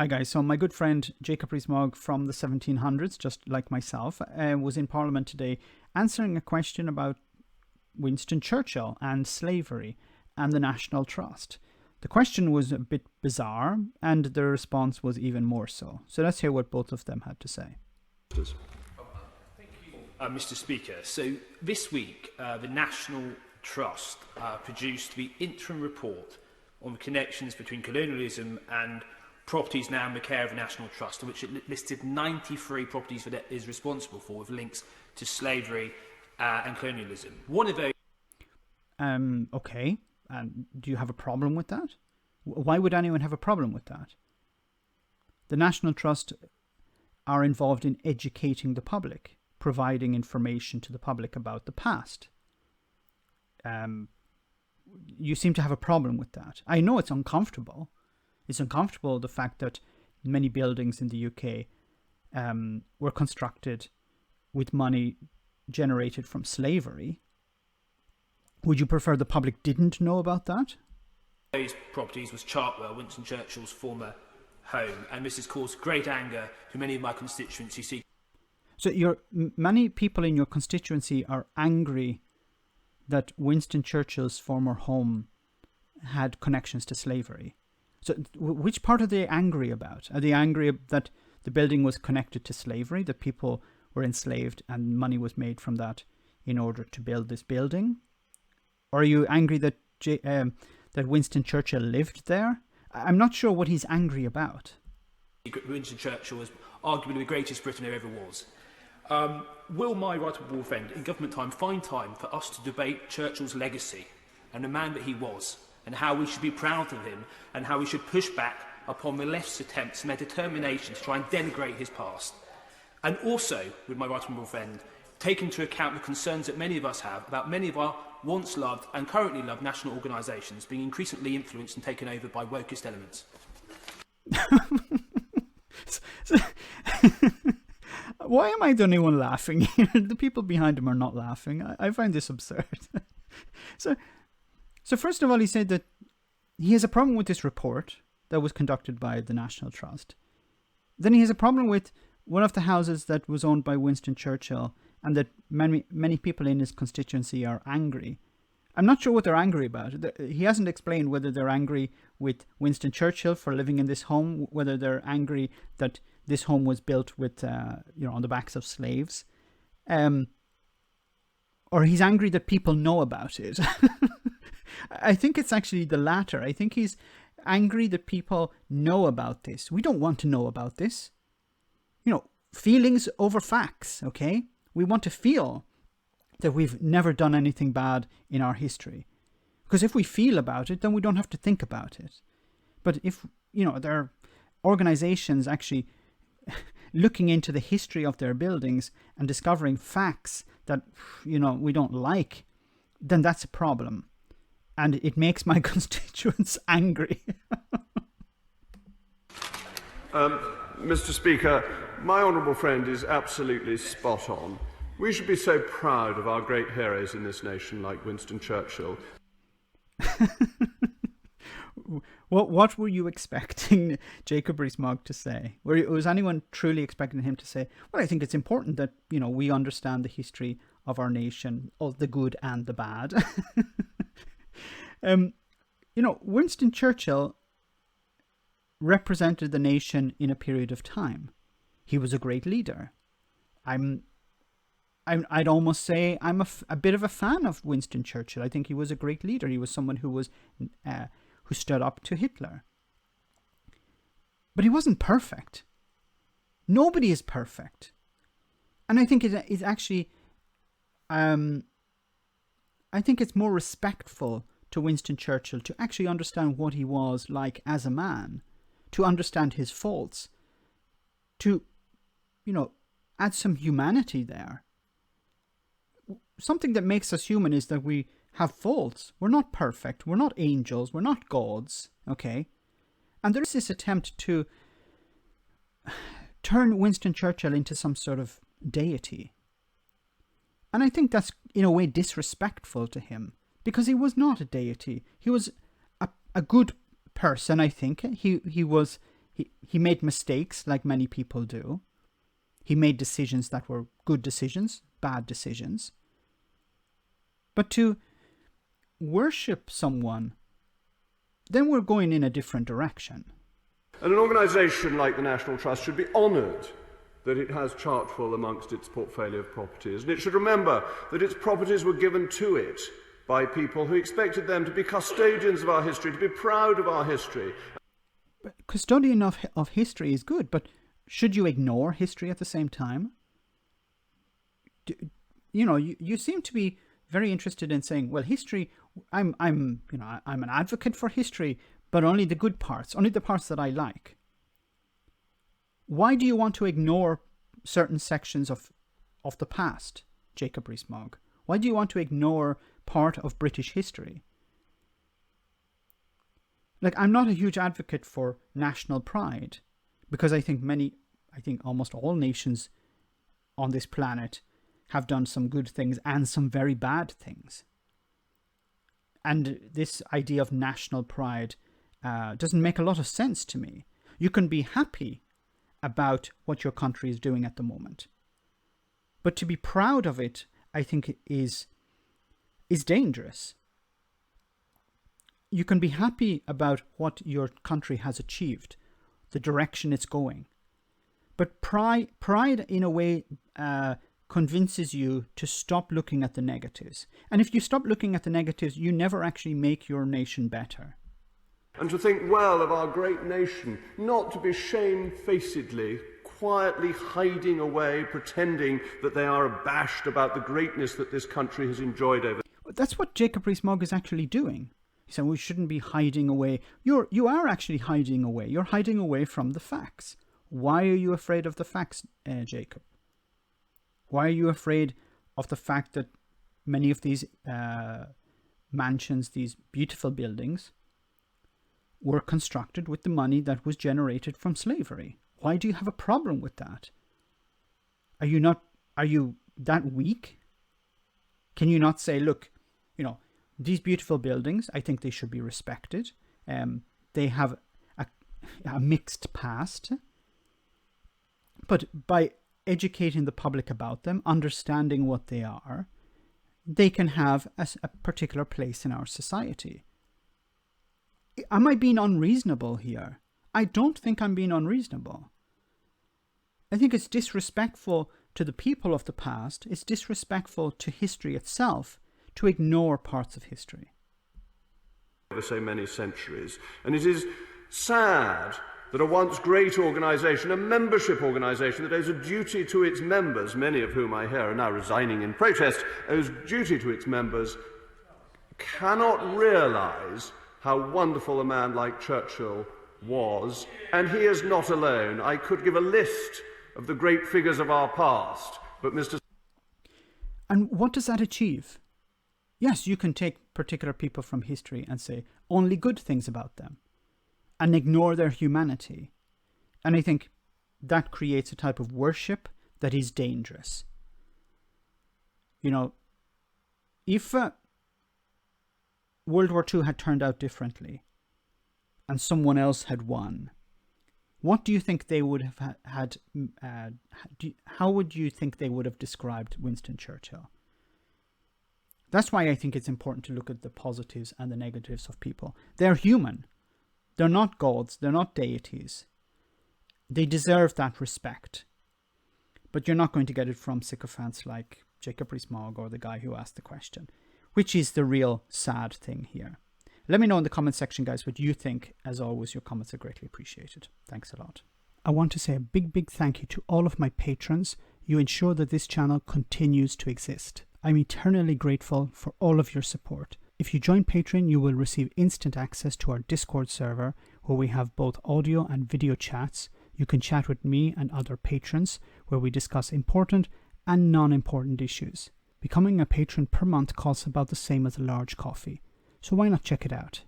Hi guys, so my good friend Jacob Rees-Mogg from the 1700s, just like myself, was in Parliament today answering a question about Winston Churchill and slavery and the National Trust. The question was a bit bizarre and the response was even more so. So let's hear what both of them had to say. Thank you, Mr. Speaker. So this week, the National Trust produced the interim report on the connections between colonialism and properties now in the care of the National Trust, which it listed 93 properties that it is responsible for with links to slavery and colonialism. One of those... Okay. Do you have a problem with that? Why would anyone have a problem with that? The National Trust are involved in educating the public, providing information to the public about the past. You seem to have a problem with that. I know it's uncomfortable. It's uncomfortable, the fact that many buildings in the UK were constructed with money generated from slavery. Would you prefer the public didn't know about that? Those properties was Chartwell, Winston Churchill's former home, and this has caused great anger to many of my constituents who see... So many people in your constituency are angry that Winston Churchill's former home had connections to slavery. So which part are they angry about? Are they angry that the building was connected to slavery, that people were enslaved and money was made from that in order to build this building? Or are you angry that that Winston Churchill lived there? I'm not sure what he's angry about. Winston Churchill was arguably the greatest Briton there ever was. Will my right honourable friend in government time find time for us to debate Churchill's legacy and the man that he was, and how we should be proud of him, and how we should push back upon the left's attempts and their determination to try and denigrate his past? And also, with my right honourable friend, take into account the concerns that many of us have about many of our once loved and currently loved national organisations being increasingly influenced and taken over by wokist elements. Why am I the only one laughing here? The people behind him are not laughing. I find this absurd. So first of all, he said that he has a problem with this report that was conducted by the National Trust. Then he has a problem with one of the houses that was owned by Winston Churchill, and that many people in his constituency are angry. I'm not sure what they're angry about. He hasn't explained whether they're angry with Winston Churchill for living in this home, whether they're angry that this home was built with, on the backs of slaves, or he's angry that people know about it. I think it's actually the latter. I think he's angry that people know about this. We don't want to know about this. Feelings over facts, okay? We want to feel that we've never done anything bad in our history. Because if we feel about it, then we don't have to think about it. But if, there are organizations actually looking into the history of their buildings and discovering facts that, we don't like, then that's a problem. And it makes my constituents angry. Mr. Speaker, my honourable friend is absolutely spot on. We should be so proud of our great heroes in this nation like Winston Churchill. What were you expecting Jacob Rees-Mogg to say? Was anyone truly expecting him to say, well, I think it's important that, we understand the history of our nation, of the good and the bad. Winston Churchill represented the nation in a period of time. He was a great leader. I'd almost say I'm a bit of a fan of Winston Churchill. I think he was a great leader. He was someone who stood up to Hitler. But he wasn't perfect. Nobody is perfect. And I think it's actually, I think it's more respectful to Winston Churchill to actually understand what he was like as a man, to understand his faults, to, add some humanity there. Something that makes us human is that we have faults. We're not perfect. We're not angels. We're not gods. Okay? And there's this attempt to turn Winston Churchill into some sort of deity. And I think that's, in a way, disrespectful to him, because he was not a deity. He was a good person, I think. He He made mistakes, like many people do. He made decisions that were good decisions, bad decisions. But to worship someone, then we're going in a different direction. And an organisation like the National Trust should be honoured that it has Churchill amongst its portfolio of properties, and it should remember that its properties were given to it by people who expected them to be custodians of our history, to be proud of our history. But custodian of history is good, but should you ignore history at the same time? You seem to be very interested in saying, well, history, I'm an advocate for history, but only the good parts, only the parts that I like. Why do you want to ignore certain sections of the past, Jacob Rees-Mogg? Why do you want to ignore part of British history? Like, I'm not a huge advocate for national pride, because I think almost all nations on this planet have done some good things and some very bad things. And this idea of national pride doesn't make a lot of sense to me. You can be happy about what your country is doing at the moment, but to be proud of it, I think, is dangerous. You can be happy about what your country has achieved, the direction it's going, but pride in a way convinces you to stop looking at the negatives. And if you stop looking at the negatives, you never actually make your nation better. And to think well of our great nation, not to be shamefacedly, quietly hiding away, pretending that they are abashed about the greatness that this country has enjoyed over. That's what Jacob Rees-Mogg is actually doing. He said we shouldn't be hiding away. You are actually hiding away. You're hiding away from the facts. Why are you afraid of the facts, Jacob? Why are you afraid of the fact that many of these mansions, these beautiful buildings, were constructed with the money that was generated from slavery? Why do you have a problem with that? Are you that weak? Can you not say, look, these beautiful buildings, I think they should be respected. They have a mixed past. But by educating the public about them, understanding what they are, they can have a particular place in our society. Am I being unreasonable here? I don't think I'm being unreasonable. I think it's disrespectful to the people of the past. It's disrespectful to history itself to ignore parts of history. Over so many centuries. And it is sad that a once great organisation, a membership organisation that owes a duty to its members, many of whom I hear are now resigning in protest, owes duty to its members, cannot realise how wonderful a man like Churchill was. And he is not alone. I could give a list of the great figures of our past, but Mr. And what does that achieve? Yes, you can take particular people from history and say only good things about them and ignore their humanity. And I think that creates a type of worship that is dangerous. If World War II had turned out differently and someone else had won, what do you think they would have had? How would you think they would have described Winston Churchill? That's why I think it's important to look at the positives and the negatives of people. They're human. They're not gods. They're not deities. They deserve that respect. But you're not going to get it from sycophants like Jacob Rees-Mogg or the guy who asked the question, which is the real sad thing here. Let me know in the comment section, guys, what you think. As always, your comments are greatly appreciated. Thanks a lot. I want to say a big thank you to all of my patrons. You ensure that this channel continues to exist. I'm eternally grateful for all of your support. If you join Patreon, you will receive instant access to our Discord server, where we have both audio and video chats. You can chat with me and other patrons, where we discuss important and non-important issues. Becoming a patron per month costs about the same as a large coffee, so why not check it out?